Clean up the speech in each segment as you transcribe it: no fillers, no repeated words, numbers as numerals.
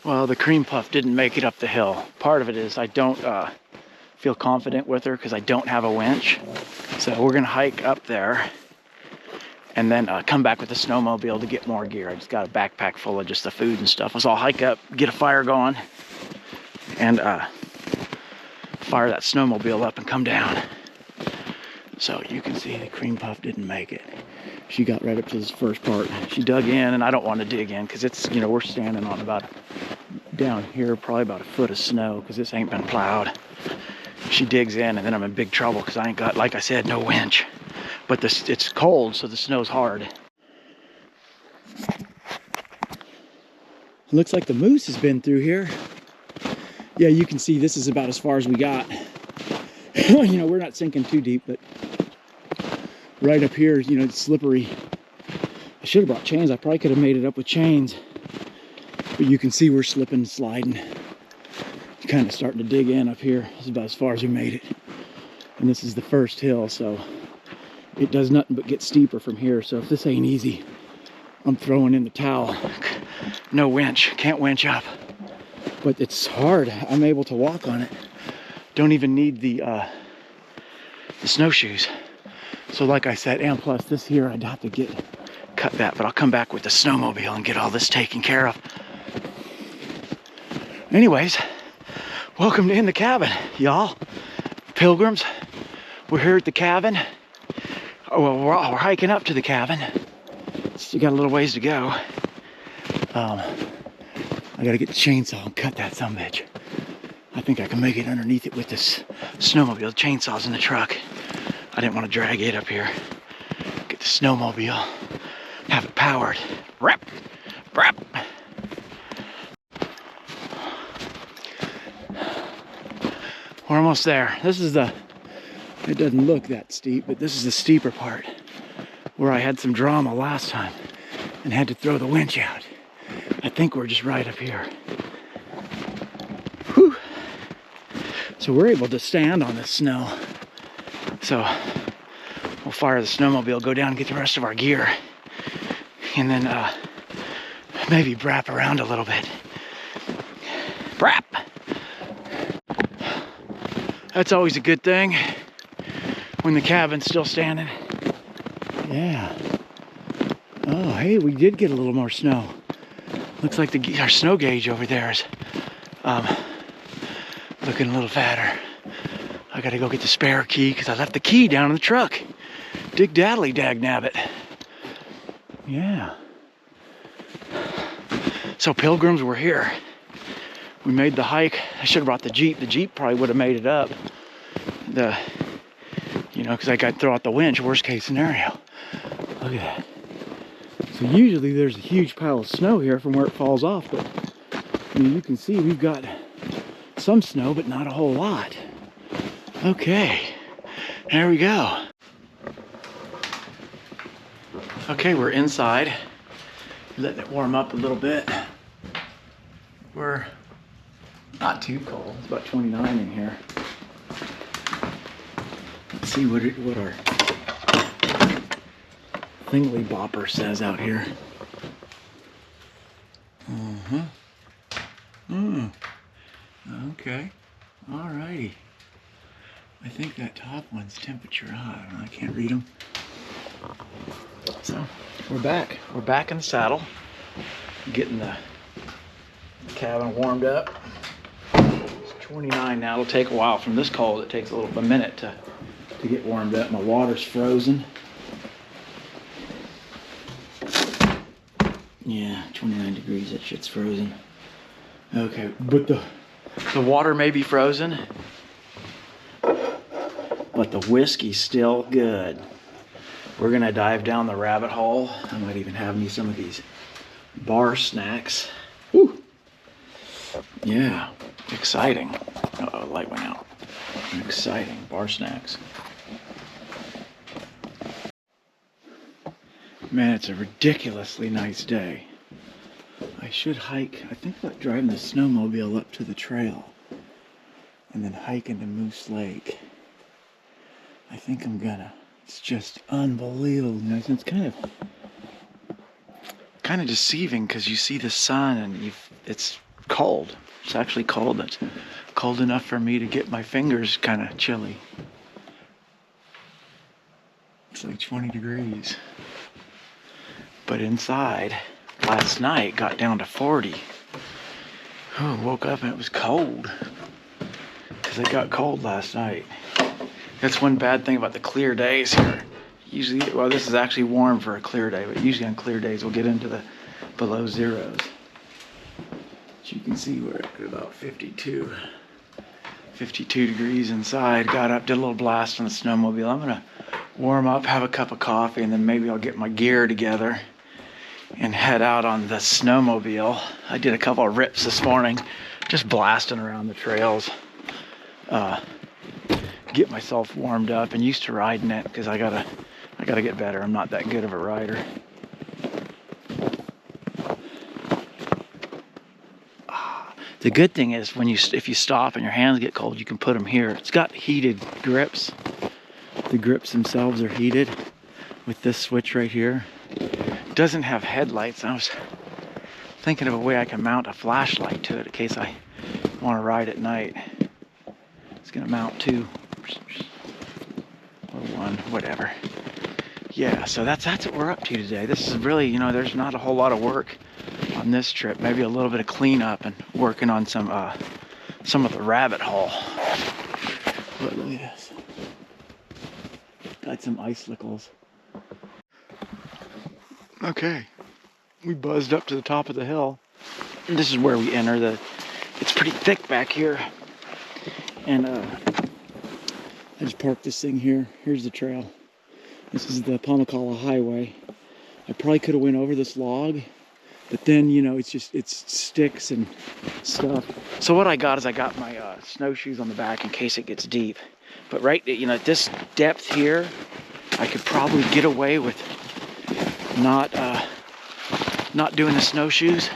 Well, the cream puff didn't make it up the hill. Part of it is I don't feel confident with her because I don't have a winch. So we're gonna hike up there and then come back with the snowmobile to get more gear. I just got a backpack full of just the food and stuff. So I'll hike up, get a fire going, and fire that snowmobile up and come down. So you can see the cream puff didn't make it. She got right up to this first part. She dug in, and I don't want to dig in because it's, you know, we're standing on about, down here, probably about a foot of snow because this ain't been plowed. She digs in, and then I'm in big trouble because I ain't got, like I said, no winch. But this, it's cold, so the snow's hard. Looks like the moose has been through here. Yeah, you can see this is about as far as we got. You know, we're not sinking too deep, but right up here, you know, it's slippery. I should have brought chains. I probably could have made it up with chains. But you can see we're slipping and sliding. Kind of starting to dig in up here. This is about as far as we made it. And this is the first hill, so it does nothing but get steeper from here. So if this ain't easy, I'm throwing in the towel. No winch, can't winch up. But it's hard. I'm able to walk on it. Don't even need the snowshoes. So like I said, and plus this here, I'd have to cut that, but I'll come back with the snowmobile and get all this taken care of. Anyways, welcome to In the Cabin, y'all. Pilgrims, we're here at the cabin. Oh, well, we're hiking up to the cabin. Still got a little ways to go. I gotta get the chainsaw and cut that sumbitch. I think I can make it underneath it with this snowmobile. The chainsaw's in the truck. I didn't want to drag it up here. Get the snowmobile, have it powered. Rap, rap. We're almost there. This is the, it doesn't look that steep, but this is the steeper part where I had some drama last time and had to throw the winch out. I think we're just right up here. Whew. So we're able to stand on this snow. So we'll fire the snowmobile, go down and get the rest of our gear, and then maybe brap around a little bit. Brap! That's always a good thing when the cabin's still standing. Yeah. Oh, hey, we did get a little more snow. Looks like our snow gauge over there is looking a little fatter. I gotta go get the spare key because I left the key down in the truck. Dig daddly dag nabbit. Yeah. So pilgrims, we're here. We made the hike. I should have brought the Jeep. The Jeep probably would have made it up. You know, because I got to throw out the winch, worst case scenario. Look at that. So usually there's a huge pile of snow here from where it falls off, but I mean, you can see we've got some snow, but not a whole lot. Okay, there we go. Okay, we're inside, letting it warm up a little bit. We're not too cold. It's about 29 in here. Let's see what our thingy bopper says out here. Okay. Alrighty. I think that top one's temperature hot. I can't read them. So we're back. We're back in the saddle, getting the cabin warmed up. It's 29 now. It'll take a while. From this cold, it takes a minute to get warmed up. My water's frozen. Yeah, 29 degrees. That shit's frozen. Okay, but the water may be frozen, but the whiskey's still good. We're gonna dive down the rabbit hole. I might even have me some of these bar snacks. Woo! Yeah, exciting. Uh-oh, light went out. Exciting, bar snacks. Man, it's a ridiculously nice day. I should hike, I think about driving the snowmobile up to the trail and then hike into Moose Lake. I think I'm gonna. It's just unbelievable. You know, it's kind of deceiving because you see the sun and it's cold. It's actually cold. It's cold enough for me to get my fingers kind of chilly. It's like 20 degrees. But inside, last night got down to 40. Oh, woke up and it was cold. Because it got cold last night. That's one bad thing about the clear days here. Usually, well, this is actually warm for a clear day, but usually on clear days we'll get into the below zeros. As you can see, we're at about 52 degrees inside. Got up, did a little blast on the snowmobile. I'm gonna warm up, have a cup of coffee, and then maybe I'll get my gear together and head out on the snowmobile. I did a couple of rips this morning, just blasting around the trails. Get myself warmed up and used to riding it, because I gotta get better. I'm not that good of a rider. The good thing is if you stop and your hands get cold, you can put them here. It's got heated grips. The grips themselves are heated with this switch right here. It doesn't have headlights. I was thinking of a way I can mount a flashlight to it in case I want to ride at night. It's gonna mount two or one, whatever. Yeah, so that's what we're up to today. This is really, there's not a whole lot of work on this trip. Maybe a little bit of cleanup and working on some of the rabbit hole. But look at this. Got some icicles. Okay, we buzzed up to the top of the hill. And this is where we enter it's pretty thick back here. And I just parked this thing here. Here's the trail. This is the Pamacala Highway. I probably could have went over this log, but then, it's sticks and stuff. So what I got is I got my snowshoes on the back in case it gets deep. But right, at this depth here, I could probably get away with not doing the snowshoes.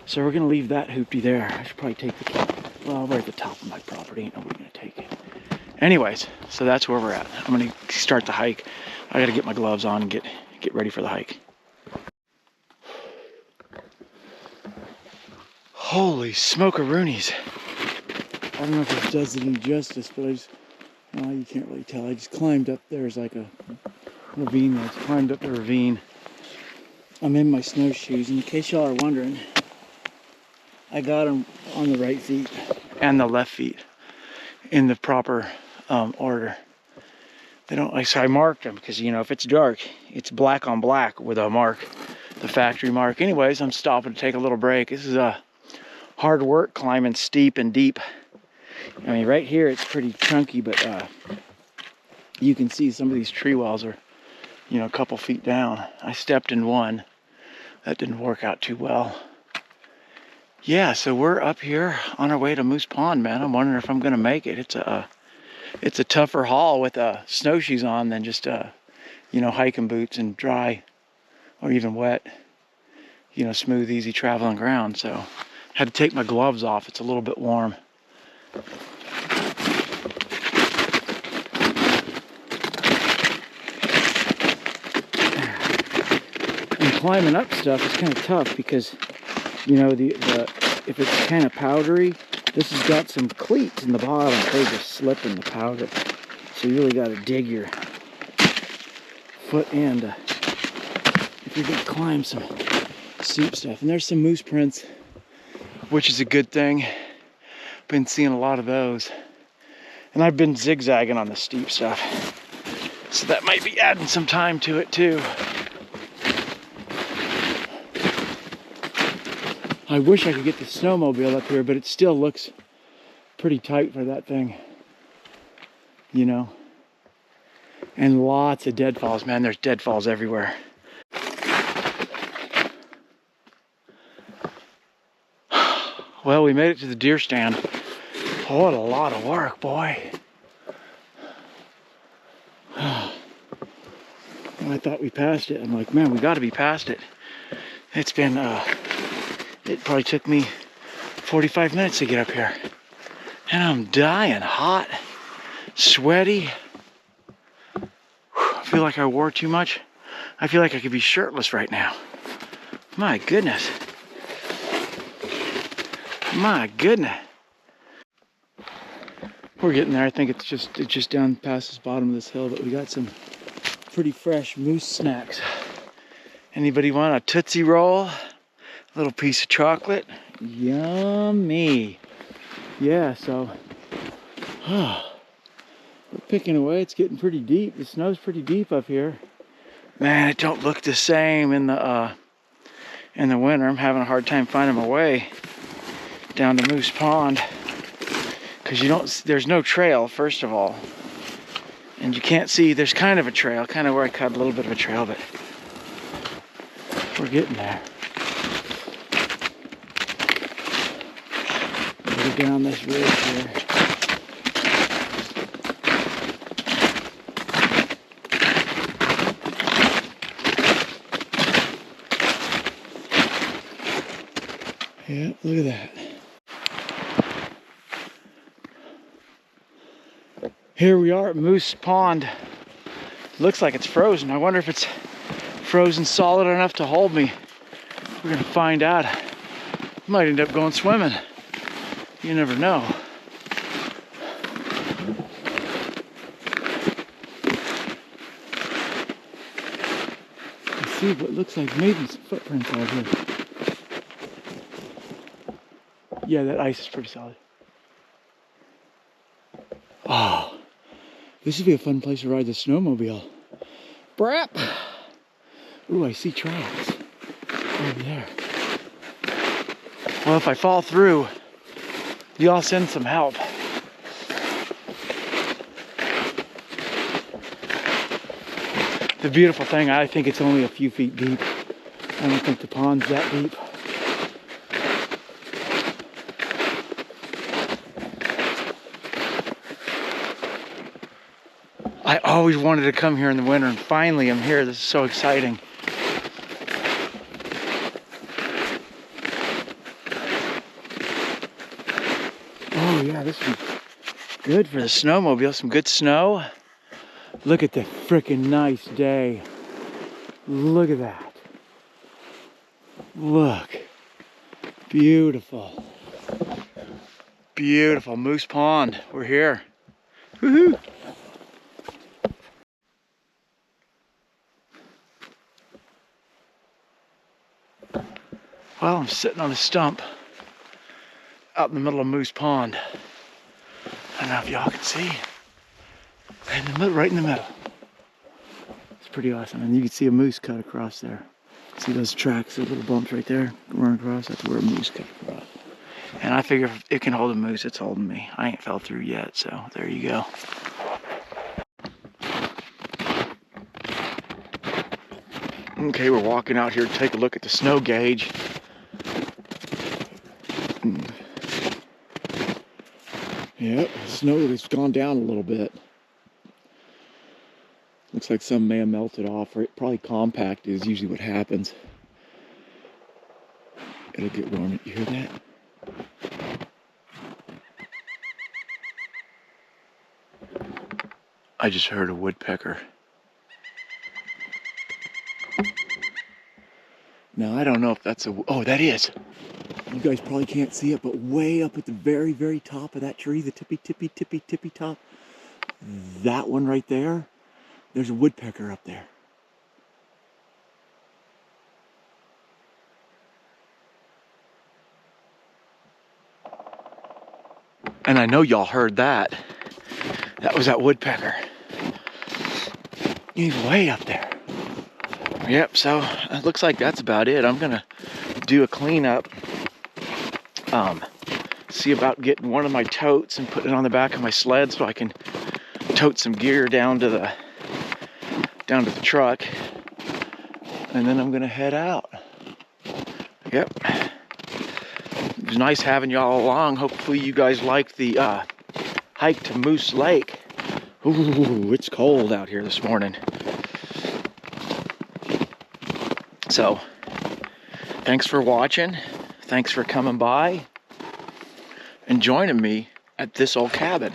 So we're gonna leave that hoopty there. I should probably take right at the top of my property. Ain't nobody gonna take it. Anyways, so that's where we're at. I'm gonna start the hike. I gotta get my gloves on and get ready for the hike. Holy smokeroonies. I don't know if this does it any justice, but you can't really tell. I just climbed up. There's like a ravine there. I climbed up the ravine. I'm in my snowshoes. In case y'all are wondering, I got them on the right feet and the left feet in the proper order. They don't, so I marked them because, if it's dark, it's black on black with a mark, the factory mark. Anyways, I'm stopping to take a little break. This is hard work climbing steep and deep. I mean, right here it's pretty chunky, but you can see some of these tree wells are, a couple feet down. I stepped in one. That didn't work out too well. Yeah, so we're up here on our way to Moose Pond, man. I'm wondering if I'm gonna make it. It's a tougher haul with snowshoes on than just hiking boots and dry or even wet, smooth, easy traveling ground. So had to take my gloves off. It's a little bit warm. And climbing up stuff is kind of tough because if it's kind of powdery, this has got some cleats in the bottom. They just slip in the powder. So you really got to dig your foot in if you're going to climb some steep stuff. And there's some moose prints, which is a good thing. Been seeing a lot of those. And I've been zigzagging on the steep stuff. So that might be adding some time to it too. I wish I could get the snowmobile up here, but it still looks pretty tight for that thing, And lots of deadfalls, man. There's deadfalls everywhere. Well, we made it to the deer stand. Oh, what a lot of work, boy. I thought we passed it. I'm like, man, we got to be past it. It's been, it probably took me 45 minutes to get up here. And I'm dying, hot, sweaty. I feel like I wore too much. I feel like I could be shirtless right now. My goodness. My goodness. We're getting there. I think it's just down past this bottom of this hill, but we got some pretty fresh moose snacks. Anybody want a Tootsie Roll? A little piece of chocolate? Yummy. Yeah, so we're picking away. It's getting pretty deep. The snow's pretty deep up here. Man, it don't look the same in the winter. I'm having a hard time finding my way down to Moose Pond. Because there's no trail, first of all. And you can't see, there's kind of a trail, kind of where I cut a little bit of a trail, but we're getting there. We'll go down this ridge here. Yeah, look at that. Here we are at Moose Pond. Looks like it's frozen. I wonder if it's frozen solid enough to hold me. We're gonna find out. Might end up going swimming. You never know. I see what looks like maybe some footprints out here. Yeah, that ice is pretty solid. Oh. This would be a fun place to ride the snowmobile. Brap! Ooh, I see tracks over there. Well, if I fall through, y'all send some help. The beautiful thing, I think it's only a few feet deep. I don't think the pond's that deep. I always wanted to come here in the winter, and finally I'm here. This is so exciting. Oh yeah, this is good for the snowmobile. Some good snow. Look at the freaking nice day. Look at that. Look. Beautiful. Beautiful. Moose Pond. We're here. Woohoo! Well, I'm sitting on a stump out in the middle of Moose Pond. I don't know if y'all can see. Right in the middle, right in the middle. It's pretty awesome. And you can see a moose cut across there. See those tracks, those little bumps right there going across? That's where a moose cut across. And I figure if it can hold a moose, it's holding me. I ain't fell through yet, so there you go. Okay, we're walking out here to take a look at the snow gauge. Yep, snow has gone down a little bit. Looks like some may have melted off, or it probably compacted is usually what happens. It'll get warm. You hear that? I just heard a woodpecker. Now, I don't know if that's a... Oh, that is! You guys probably can't see it, but way up at the very, very top of that tree, the tippy top, that one right there, there's a woodpecker up there. And I know y'all heard that. That was that woodpecker. He's way up there. Yep, so it looks like that's about it. I'm gonna do a cleanup. See about getting one of my totes and putting it on the back of my sled so I can tote some gear down to the truck. And then I'm gonna head out. Yep. It was nice having y'all along. Hopefully you guys liked the hike to Moose Lake. Ooh, it's cold out here this morning. So, thanks for watching. Thanks for coming by and joining me at this old cabin.